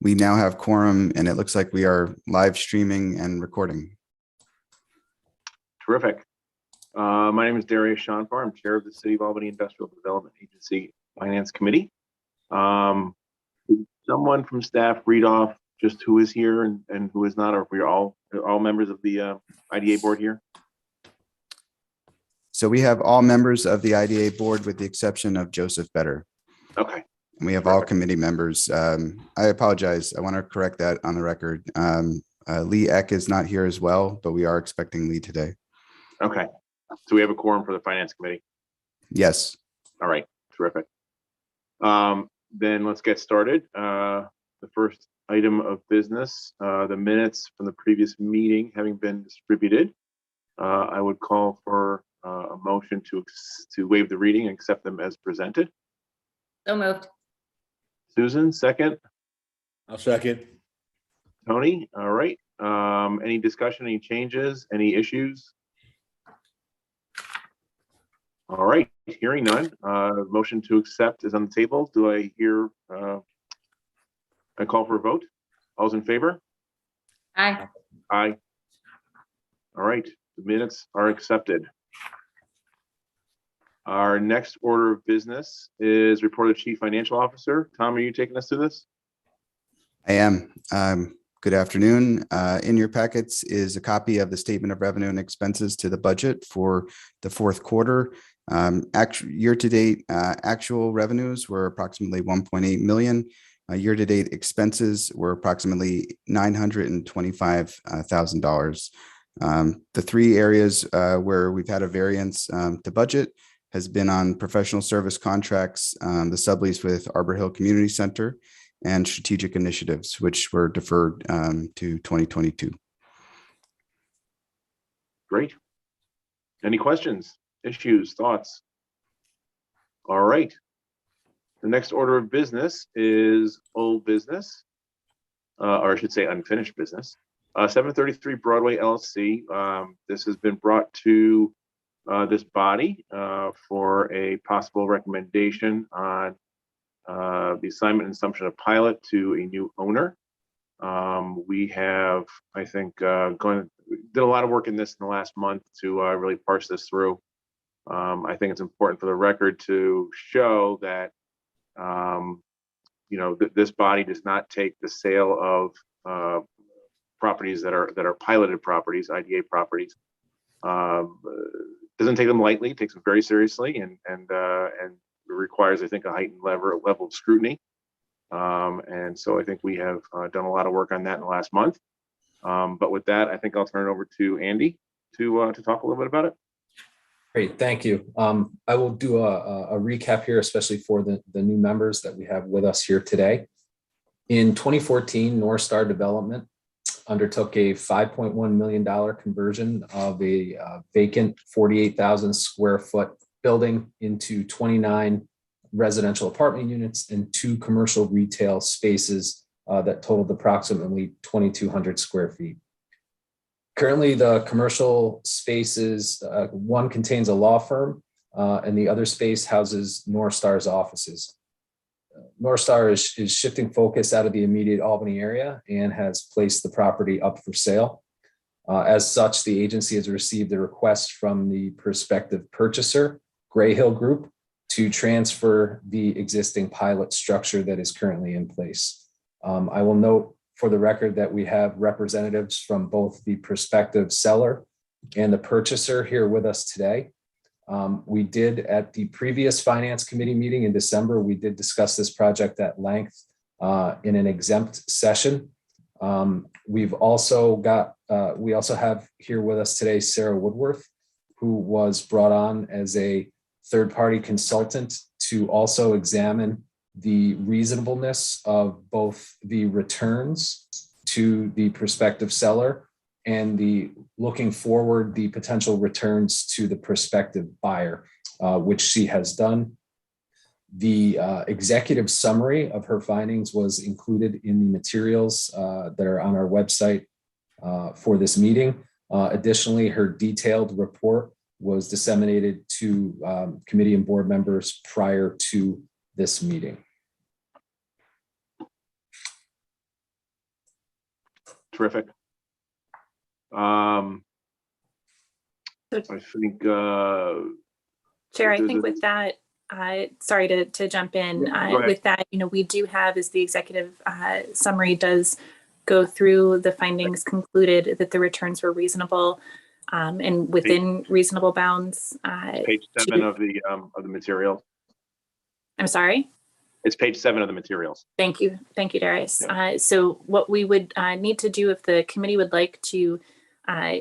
We now have quorum, and it looks like we are live streaming and recording. Terrific. My name is Darius Shonfar. I'm chair of the City of Albany Industrial Development Agency Finance Committee. Could someone from staff read off just who is here and who is not, or if we're all members of the IDA board here? So we have all members of the IDA board with the exception of Joseph Better. Okay. And we have all committee members. I apologize. I want to correct that on the record. Lee Eck is not here as well, but we are expecting Lee today. Okay. So we have a quorum for the finance committee. Yes. All right. Terrific. Then let's get started. The first item of business, the minutes from the previous meeting having been distributed. I would call for a motion to waive the reading and accept them as presented. So moved. Susan, second. I'll second. Tony, all right. Any discussion, any changes, any issues? All right, hearing none. Motion to accept is on the table. Do I hear a call for a vote? All's in favor? Aye. Aye. All right, the minutes are accepted. Our next order of business is report of Chief Financial Officer. Tom, are you taking us through this? I am. Good afternoon. In your packets is a copy of the statement of revenue and expenses to the budget for the fourth quarter. Year-to-date actual revenues were approximately 1.8 million. Year-to-date expenses were approximately $925,000. The three areas where we've had a variance to budget has been on professional service contracts, the sublease with Arbor Hill Community Center, and strategic initiatives, which were deferred to 2022. Great. Any questions, issues, thoughts? All right. The next order of business is old business, or I should say unfinished business. 733 Broadway LLC. This has been brought to this body for a possible recommendation on the assignment and assumption of pilot to a new owner. We have, I think, did a lot of work in this in the last month to really parse this through. I think it's important for the record to show that, this body does not take the sale of properties that are piloted properties, IDA properties. Doesn't take them lightly, takes them very seriously, and requires, I think, a heightened level of scrutiny. And so I think we have done a lot of work on that in the last month. But with that, I think I'll turn it over to Andy to talk a little bit about it. Great, thank you. I will do a recap here, especially for the new members that we have with us here today. In 2014, North Star Development undertook a $5.1 million conversion of a vacant 48,000 square foot building into 29 residential apartment units and 2 commercial retail spaces that totaled approximately 2,200 square feet. Currently, the commercial spaces, one contains a law firm and the other space houses North Star's offices. North Star is shifting focus out of the immediate Albany area and has placed the property up for sale. As such, the agency has received a request from the prospective purchaser, Gray Hill Group, to transfer the existing pilot structure that is currently in place. I will note for the record that we have representatives from both the prospective seller and the purchaser here with us today. We did, at the previous finance committee meeting in December, we did discuss this project at length in an exempt session. We also have here with us today Sarah Woodworth, who was brought on as a third-party consultant to also examine the reasonableness of both the returns to the prospective seller and the looking forward the potential returns to the prospective buyer, which she has done. The executive summary of her findings was included in the materials that are on our website for this meeting. Additionally, her detailed report was disseminated to committee and board members prior to this meeting. Terrific. I think, Chair, I There's think a- with that, sorry to jump in. Yeah, go ahead. With that, we do have, as the executive summary does go through, the findings concluded that the returns were reasonable and within reasonable bounds. page 7 of the material. I'm sorry. It's page 7 of the materials. Thank you. Thank you, Darius. So what we would need to do, if the committee would like to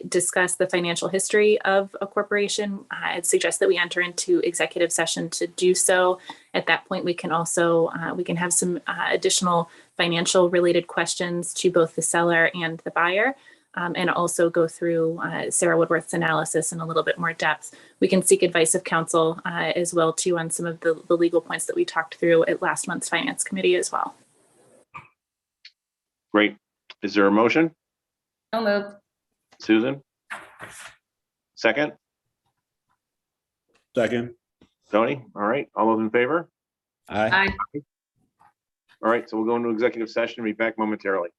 discuss the financial history of a corporation, I'd suggest that we enter into executive session to do so. At that point, we can also we can have some additional financial related questions to both the seller and the buyer, and also go through Sarah Woodworth's analysis in a little bit more depth. We can seek advice of counsel as well too on some of the legal points that we talked through at last month's finance committee as well. Great. Is there a motion? So moved. Susan? Second? Second. Tony? All right. All those in favor? Aye. Aye. All right. So we'll go into executive session and be back momentarily.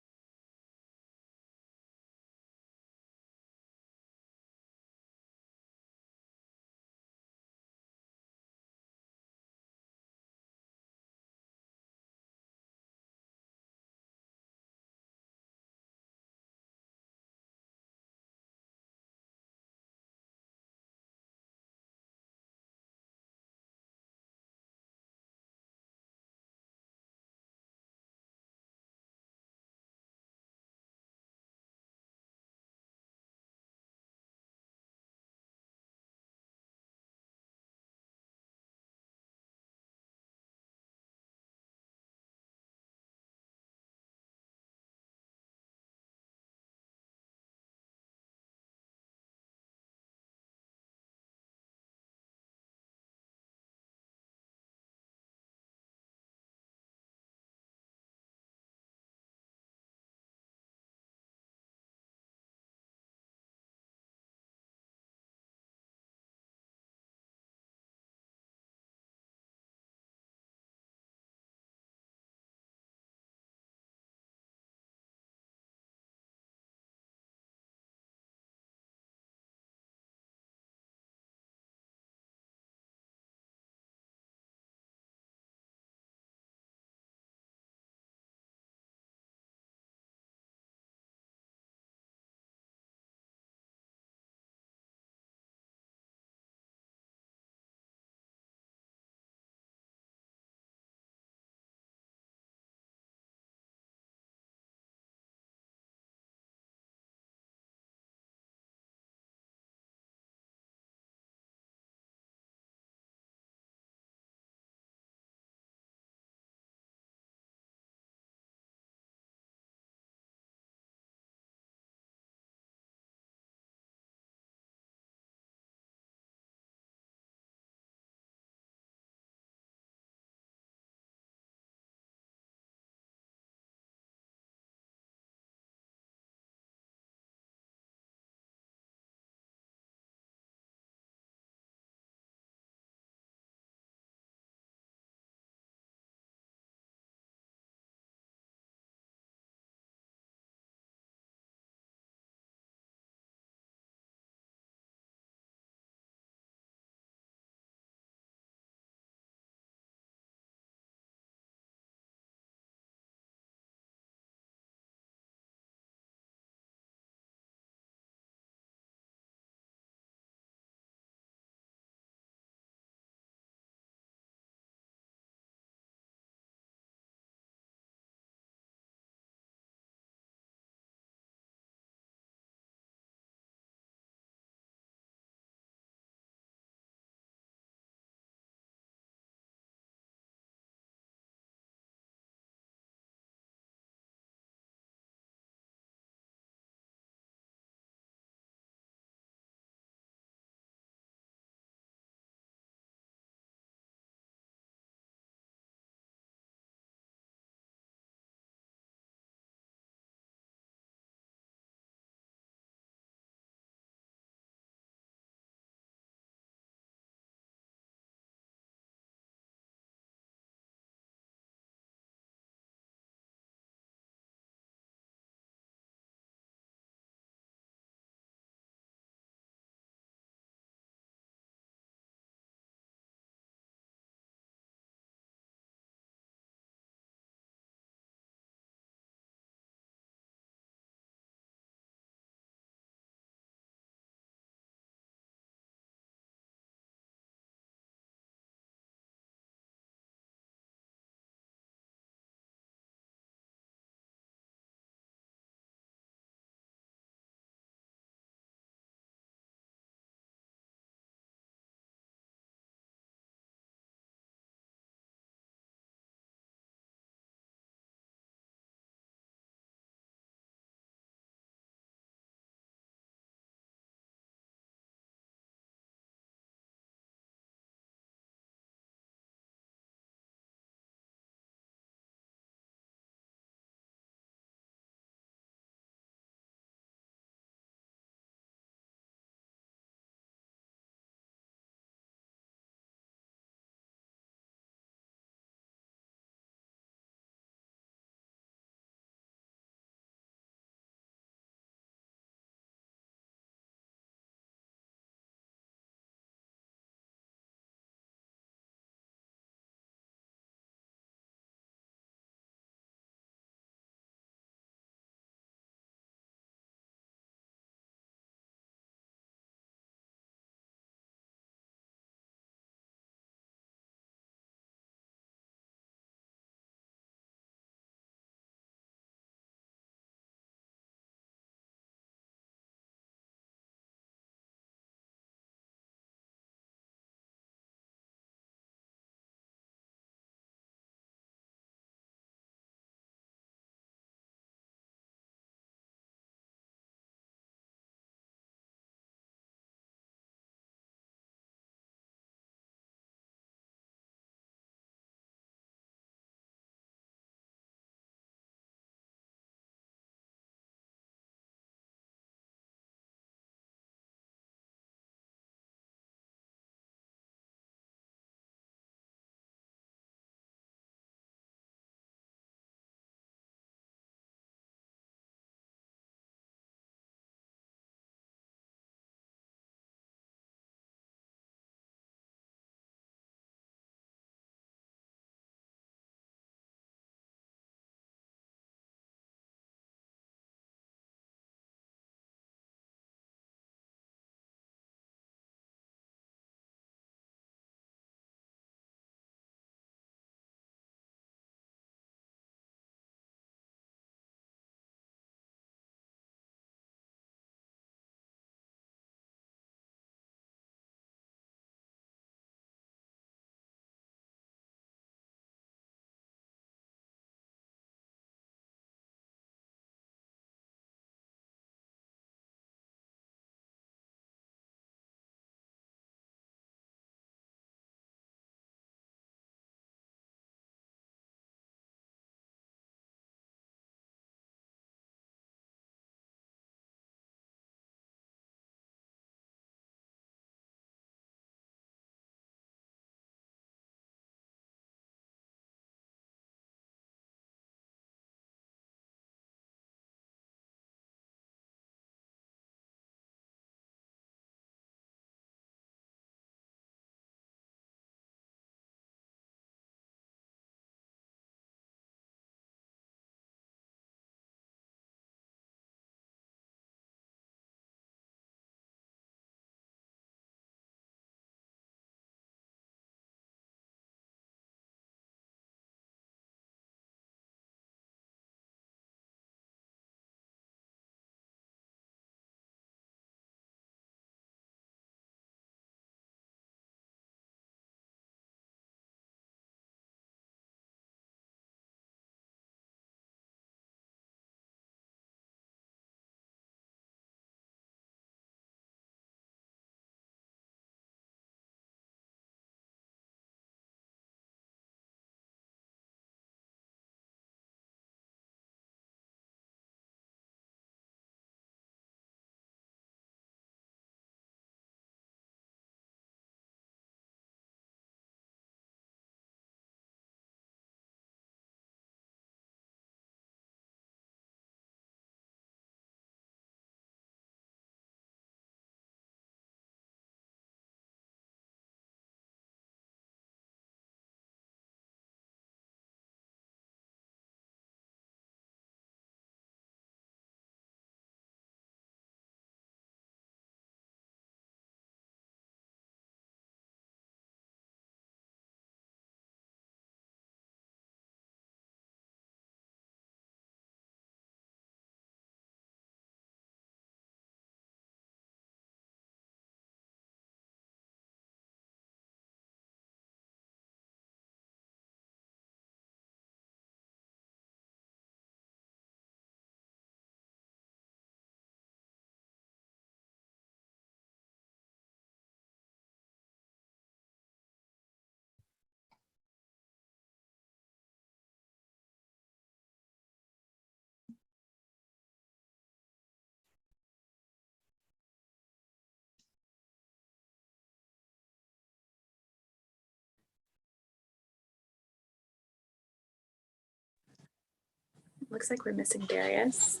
Looks like we're missing Darius.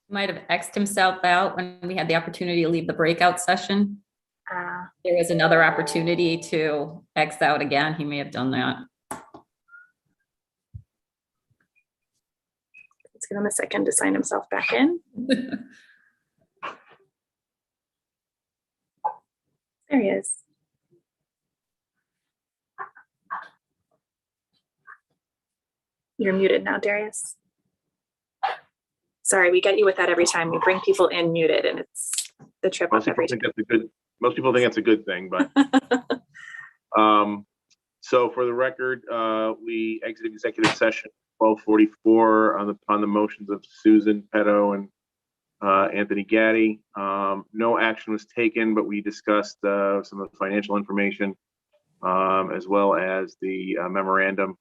Might have X'd himself out when we had the opportunity to leave the breakout session. There was another opportunity to X out again. He may have done that. Let's give him a second to sign himself back in. There he is. You're muted now, Darius. Sorry, we get you with that every time. We bring people in muted and it's the trip up every time. Most people think that's a good thing, but so for the record, we exited executive session 12:44 on the motions of Susan Petto and Anthony Gaddy. No action was taken, but we discussed some of the financial information as well as the memorandum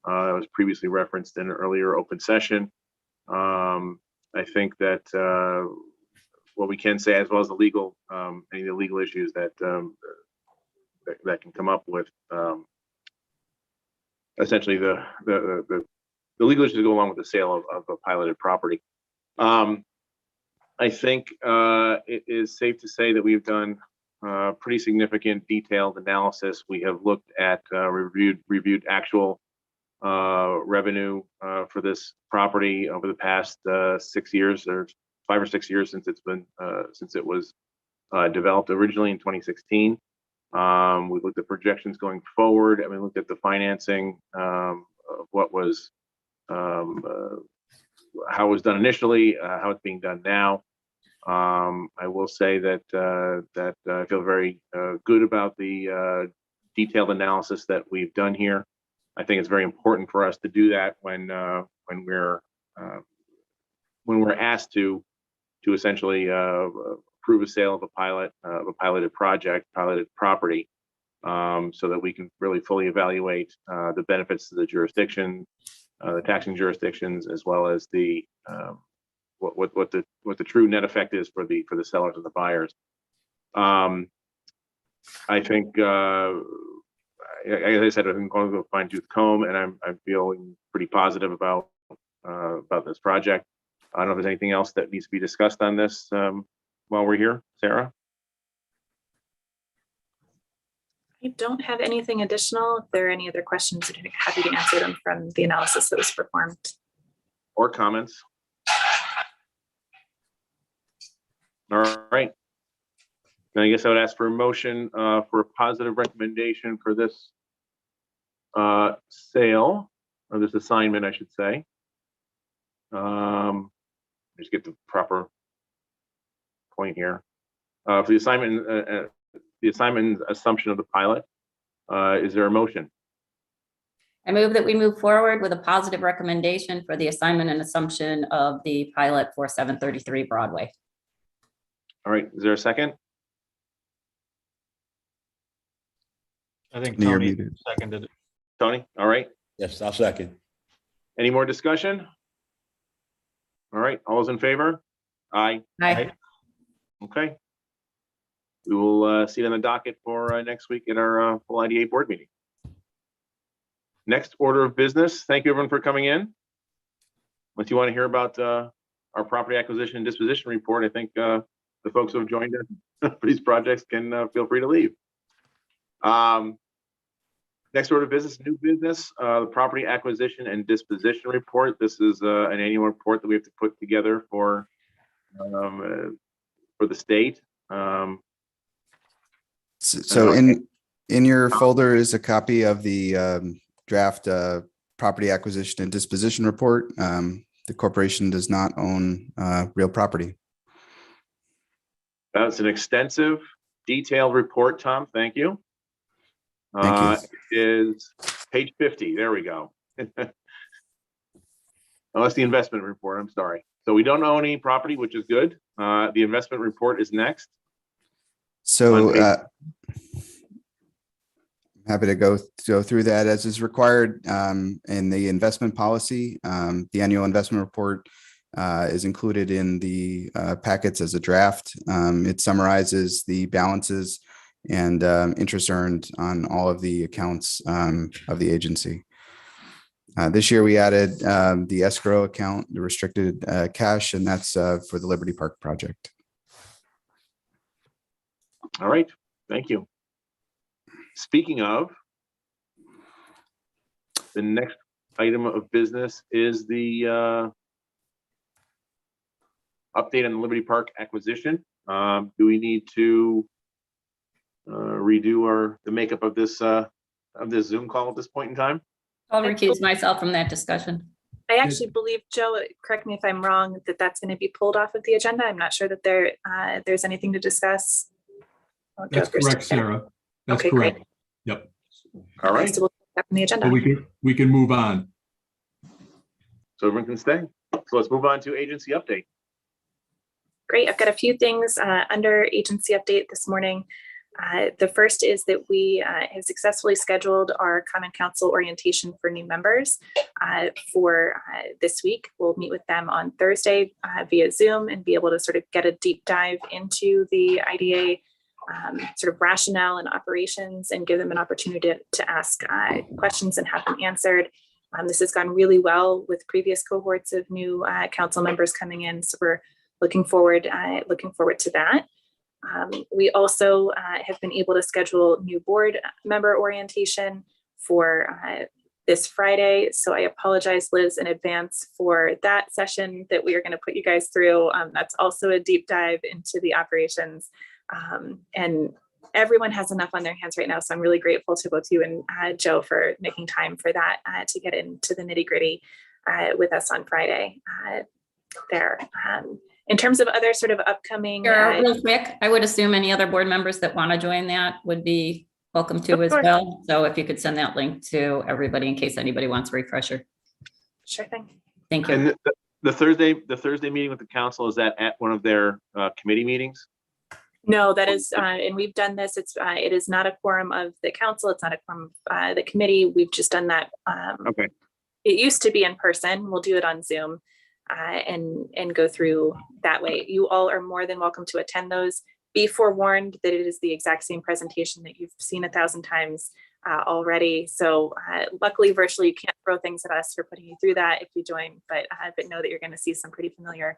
that was previously referenced in an earlier open session. I think that what we can say, as well as the legal, any of the legal issues that that can come up with, essentially the legal issues that go along with the sale of a piloted property. I think it is safe to say that we've done pretty significant detailed analysis. We have looked at reviewed actual revenue for this property over the past 6 years, or 5 or 6 years since it was developed originally in 2016. We looked at projections going forward, and we looked at the financing of what was how it was done initially, how it's being done now. I will say that I feel very good about the detailed analysis that we've done here. I think it's very important for us to do that when we're asked to essentially approve a sale of a piloted property, so that we can really fully evaluate the benefits to the jurisdiction, the taxing jurisdictions, as well as the what the true net effect is for the sellers and the buyers. I think, as I said, I'm going to go fine tooth comb, and I'm feeling pretty positive about this project. I don't know if there's anything else that needs to be discussed on this while we're here, Sarah. I don't have anything additional. If there are any other questions, I'd be happy to answer them from the analysis that was performed. Or comments. All right. Then I guess I would ask for a motion for a positive recommendation for this sale, or this assignment, I should say. Just get the proper point here. For the assignment assumption of the pilot, is there a motion? I move that we move forward with a positive recommendation for the assignment and assumption of the pilot for 733 Broadway. All right, is there a second? I think You're Tony muted. seconded it. Tony, all right. Yes, I'll second. Any more discussion? All right, all those in favor? Aye. Aye. Okay. We will see it on the docket for next week at our full IDA board meeting. Next order of business. Thank you everyone for coming in. Unless you want to hear about our property acquisition and disposition report, I think the folks who have joined us for these projects can feel free to leave. Next order of business, new business, the property acquisition and disposition report. This is an annual report that we have to put together for the state. So in your folder is a copy of the draft property acquisition and disposition report. The corporation does not own real property. That's an extensive, detailed report, Tom. Thank you. Thank It is page 50. There we go. Oh, that's the investment report. I'm sorry. So we don't own any property, which is good. The investment report is next. So happy to go through that as is required in the investment policy. The annual investment report is included in the packets as a draft. It summarizes the balances and interest earned on all of the accounts of the agency. This year we added the escrow account, the restricted cash, and that's for the Liberty Park project. All right, thank you. Speaking of, the next item of business is the update on the Liberty Park acquisition. Do we need to redo the makeup of this Zoom call at this point in time? I'll recuse myself from that discussion. I actually believe, Joe, correct me if I'm wrong, that that's going to be pulled off of the agenda. I'm not sure that there's anything to discuss. Oh, That's Joe, correct, Sarah. That's Okay, great. correct. Yep. All right, So we'll put that on the agenda. So we can move on. so everyone can stay. So let's move on to agency update. Great. I've got a few things under agency update this morning. The first is that we have successfully scheduled our Common Council orientation for new members for this week. We'll meet with them on Thursday via Zoom and be able to sort of get a deep dive into the IDA sort of rationale and operations and give them an opportunity to ask questions and have them answered. This has gone really well with previous cohorts of new council members coming in, so we're looking forward to that. We also have been able to schedule new board member orientation for this Friday. So I apologize, Liz, in advance for that session that we are going to put you guys through. That's also a deep dive into the operations. And everyone has enough on their hands right now. So I'm really grateful to both you and Joe for making time for that to get into the nitty gritty with us on Friday there. In terms of other sort of upcoming. Real quick, I would assume any other board members that want to join that would be welcome to as well. So if you could send that link to everybody in case anybody wants a refresher. Sure thing. Thank you. And the Thursday meeting with the council, is that at one of their committee meetings? No, that is, and we've done this. It is not a quorum of the council. It's not a quorum of the committee. We've just done that. Okay. It used to be in person. We'll do it on Zoom and go through that way. You all are more than welcome to attend those. Be forewarned that it is the exact same presentation that you've seen 1,000 times already. So luckily, virtually, you can't throw things at us for putting you through that if you join, but know that you're going to see some pretty familiar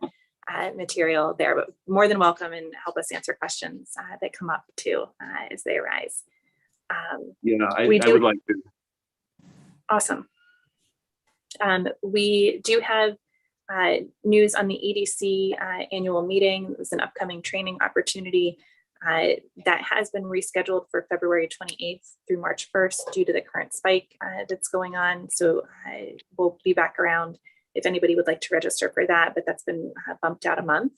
material there, but more than welcome and help us answer questions that come up too as they arise. Yeah, I would like to. Awesome. We do have news on the EDC annual meeting. It was an upcoming training opportunity that has been rescheduled for February 28th through March 1st due to the current spike that's going on. So we'll be back around if anybody would like to register for that, but that's been bumped out a month.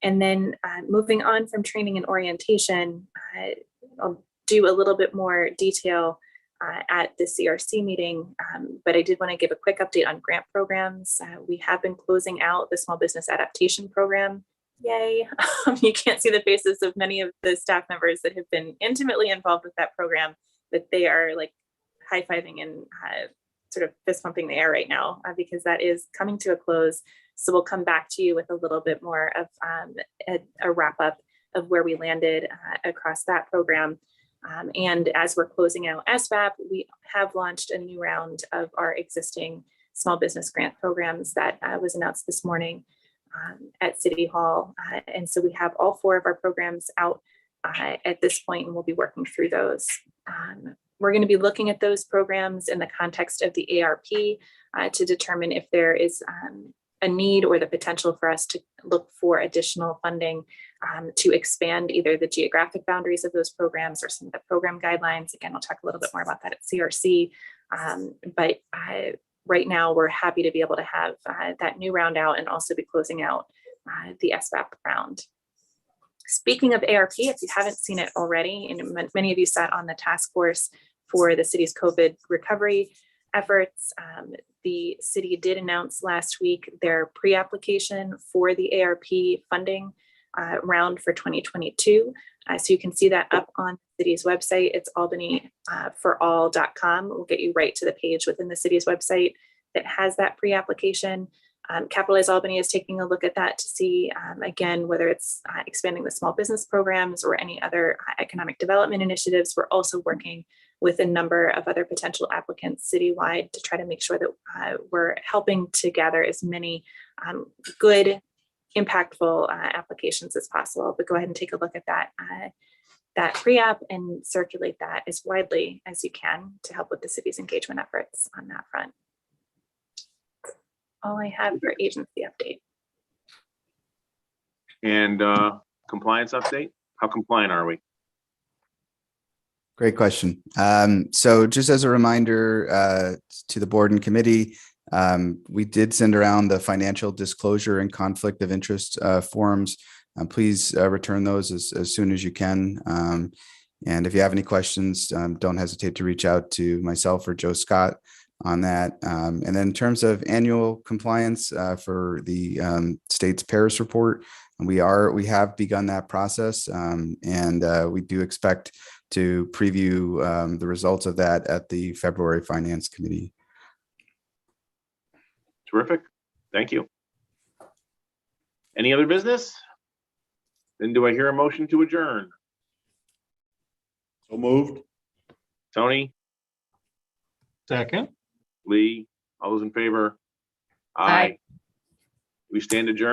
And then moving on from training and orientation, I'll do a little bit more detail at the CRC meeting, but I did want to give a quick update on grant programs. We have been closing out the Small Business Adaptation Program. Yay. You can't see the faces of many of the staff members that have been intimately involved with that program, but they are like high-fiving and sort of fist pumping the air right now because that is coming to a close. So we'll come back to you with a little bit more of a wrap up of where we landed across that program. And as we're closing out SBAP, we have launched a new round of our existing small business grant programs that was announced this morning at City Hall. And so we have all 4 of our programs out at this point, and we'll be working through those. We're going to be looking at those programs in the context of the ARP to determine if there is a need or the potential for us to look for additional funding to expand either the geographic boundaries of those programs or some of the program guidelines. Again, we'll talk a little bit more about that at CRC. But right now, we're happy to be able to have that new round out and also be closing out the SBAP round. Speaking of ARP, if you haven't seen it already, and many of you sat on the task force for the city's COVID recovery efforts, the city did announce last week their pre-application for the ARP funding round for 2022. So you can see that up on the city's website. It's albanyforall.com. We'll get you right to the page within the city's website that has that pre-application. Capitalize Albany is taking a look at that to see, again, whether it's expanding the small business programs or any other economic development initiatives. We're also working with a number of other potential applicants citywide to try to make sure that we're helping to gather as many good, impactful applications as possible. But go ahead and take a look at that pre-app and circulate that as widely as you can to help with the city's engagement efforts on that front. All I have for agency update. And compliance update? How compliant are we? Great question. So just as a reminder to the board and committee, we did send around the financial disclosure and conflict of interest forms. Please return those as soon as you can. And if you have any questions, don't hesitate to reach out to myself or Joe Scott on that. And then in terms of annual compliance for the state's Paris report, we have begun that process, and we do expect to preview the results of that at the February Finance Committee. Terrific. Thank you. Any other business? Then do I hear a motion to adjourn? So moved. Tony, Second. Lee, all those in favor? Aye. We stand adjourned.